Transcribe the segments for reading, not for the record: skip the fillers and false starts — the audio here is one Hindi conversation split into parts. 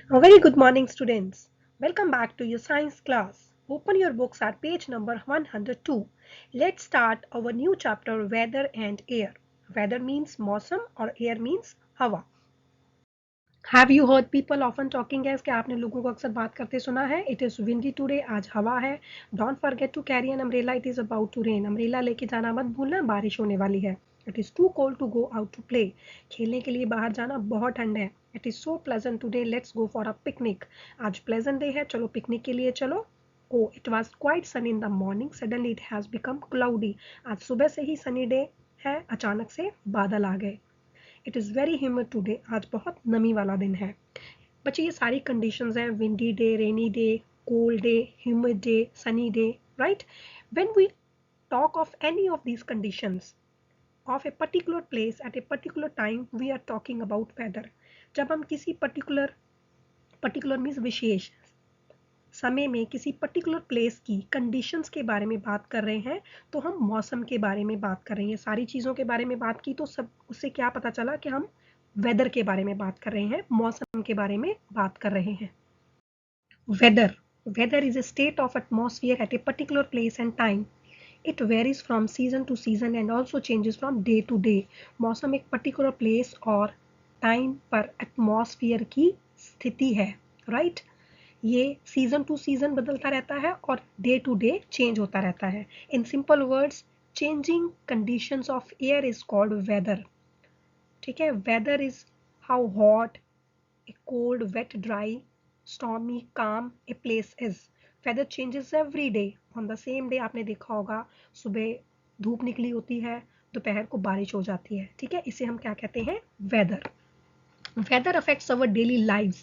A very good morning, students. Welcome back to your science class. Open your books at page number 102. Let's start our new chapter, Weather and Air. Weather means मौसम और air means हवा. Have you heard people often talking as कि आपने लोगों को अक्सर बात करते सुना है? It is windy today. आज हवा है. Don't forget to carry an umbrella. It is about to rain. Umbrella लेके जाना मत भूलना, बारिश होने वाली है. It is too cold to go out to play. खेलने के लिए बाहर जाना बहुत ठंड है. It is so pleasant today. Let's go for a picnic. आज pleasant day है. चलो पिकनिक के लिए चलो. Oh, it was quite sunny in the morning. Suddenly it has become cloudy. आज सुबह से ही sunny day है. अचानक से बादल आ गए. It is very humid today. आज बहुत नमी वाला दिन है. बच्चे ये सारी कंडीशंस हैं. Windy day, rainy day, cold day, humid day, sunny day, right. When we talk of any of these conditions of a particular place at a particular time, we are talking about weather. जब हम किसी particular मीन्स विशेष समय में किसी पर्टिकुलर प्लेस की कंडीशंस के बारे में बात कर रहे हैं तो हम मौसम के बारे में बात कर रहे हैं. सारी चीज़ों के बारे में बात की तो सब उससे क्या पता चला कि हम वेदर के बारे में बात कर रहे हैं, मौसम के बारे में बात कर रहे हैं. Weather is a state of atmosphere at a particular place and time. It varies from season to season and also changes from day to day. मौसम एक पर्टिकुलर प्लेस और टाइम पर एटमॉस्फेयर की स्थिति है, राइट. ये सीजन टू सीजन बदलता रहता है और डे टू डे चेंज होता रहता है. In simple words, changing conditions of air is called weather. ठीक है. Weather is how hot, a cold, wet, dry, stormy, calm a place is. Weather changes every day. On the same day आपने देखा होगा सुबह धूप निकली होती है, दोपहर को बारिश हो जाती है. ठीक है. इसे हम क्या कहते हैं? Weather. Weather affects our daily lives.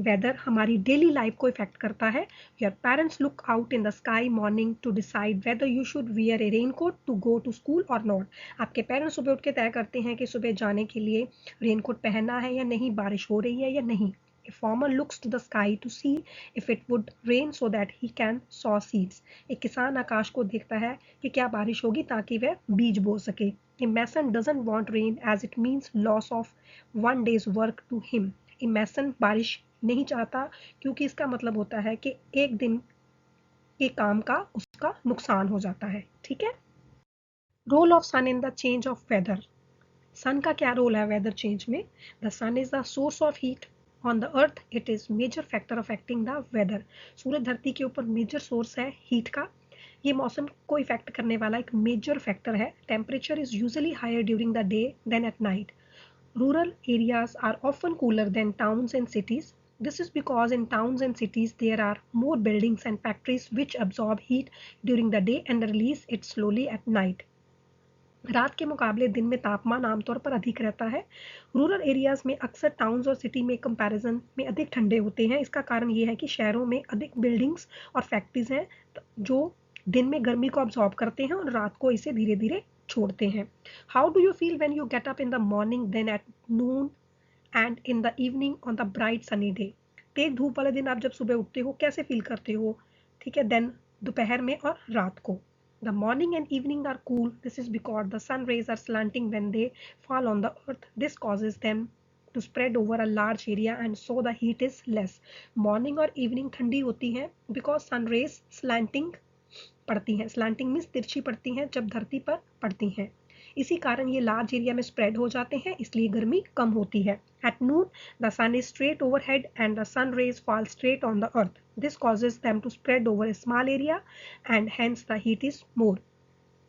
Weather हमारी डेली लाइफ को इफेक्ट करता है. Your parents look out in the sky morning to decide whether you should wear a raincoat to go to school और नॉट. आपके पेरेंट्स सुबह उठ के तय करते हैं कि सुबह जाने के लिए रेनकोट पहनना है या नहीं, बारिश हो रही है या नहीं. A farmer looks to the sky to see if it would rain so that he can sow seeds. एक किसान आकाश को देखता है कि क्या बारिश होगी ताकि वह बीज बो सके. A mason doesn't want rain as it means loss of one day's work to him. A mason बारिश नहीं चाहता क्योंकि इसका मतलब होता है कि एक दिन के काम का उसका नुकसान हो जाता है. ठीक है. Role of sun in the change of weather. Sun का क्या रोल है वेदर चेंज में? The sun is the source of heat on the earth. It is major factor affecting the weather. सूरज धरती के ऊपर मेजर सोर्स है हीट का. ये मौसम को इफेक्ट करने वाला एक मेजर फैक्टर है. Temperature is usually higher during the day than at night. Rural areas are often cooler than towns and cities. This is because in towns and cities there are more buildings and factories which absorb heat during the day and release it slowly at night. रात के मुकाबले दिन में तापमान आमतौर पर अधिक रहता है. रूरल एरियाज में अक्सर टाउन्स और सिटी में कंपैरिजन में अधिक ठंडे होते हैं. इसका कारण ये है कि शहरों में अधिक बिल्डिंग्स और फैक्ट्रीज हैं जो दिन में गर्मी को अब्सॉर्ब करते हैं और रात को इसे धीरे धीरे छोड़ते हैं. How do you feel when you get up in the morning then at noon and in the evening on the bright sunny day. तेज धूप वाले दिन आप जब सुबह उठते हो कैसे फील करते हो? ठीक है. देन दोपहर में और रात को. The morning and evening are cool. This is because the sun rays are slanting when they fall on the earth. This causes them to spread over a large area and so the heat is less. Morning और evening ठंडी होती हैं because sun rays slanting पड़ती हैं. Slanting means तिरछी पड़ती हैं जब धरती पर पड़ती हैं. इसी कारण ये लार्ज एरिया में स्प्रेड हो जाते हैं, इसलिए गर्मी कम होती है. At noon, the sun is straight overhead and the sun rays fall straight on the earth. This causes them to spread over a small area and hence the heat is more.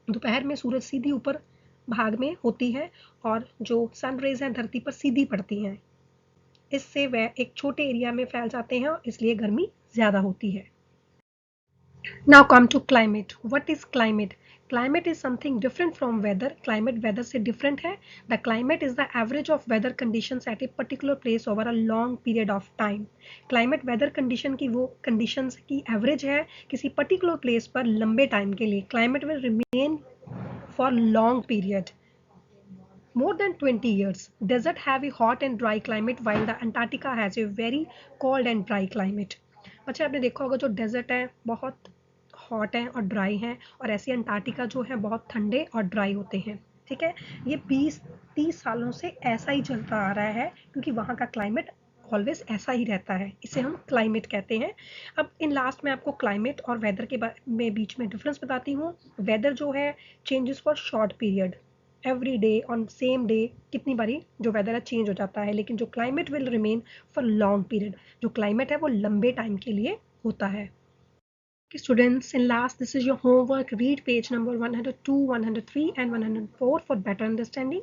दोपहर में सूरज सीधी ऊपर भाग में होती है और जो सन रेज हैं धरती पर सीधी पड़ती हैं. इससे वह एक छोटे एरिया में फैल जाते हैं और इसलिए गर्मी ज़्यादा होती है. Now come to climate. What is climate? Climate is something different from weather. Climate weather से different है. The climate is the average of weather conditions at a particular place over a long period of time. Climate weather condition की वो conditions की average है किसी particular place पर लंबे time के लिए. Climate will remain for long period. More than 20 years. Desert have a hot and dry climate while the Antarctica has a very cold and dry climate. अच्छा आपने देखा होगा जो डेजर्ट है बहुत हॉट हैं और ड्राई हैं और ऐसे अंटार्कटिका जो है बहुत ठंडे और ड्राई होते हैं. ठीक है. ये 20-30 सालों से ऐसा ही चलता आ रहा है क्योंकि वहाँ का क्लाइमेट ऑलवेज ऐसा ही रहता है, इसे हम क्लाइमेट कहते हैं। अब इन लास्ट में आपको क्लाइमेट और वेदर के में बीच में डिफरेंस बताती हूँ। वेदर जो है changes for short period, every day on same day कितनी बारी जो वेदर है चेंज हो जाता है, लेकिन जो climate will remain for long period, जो क्लाइमेट है वो लंबे टाइम के लिए होता है। Okay, students, in last, this is your homework. Read page number 102, 103 and 104 for better understanding.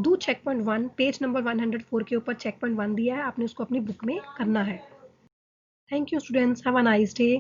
Do check point 1, page number 104 के ऊपर check point 1 दिया है, आपने उसको अपनी बुक में करना है। Thank you, students. Have a nice day.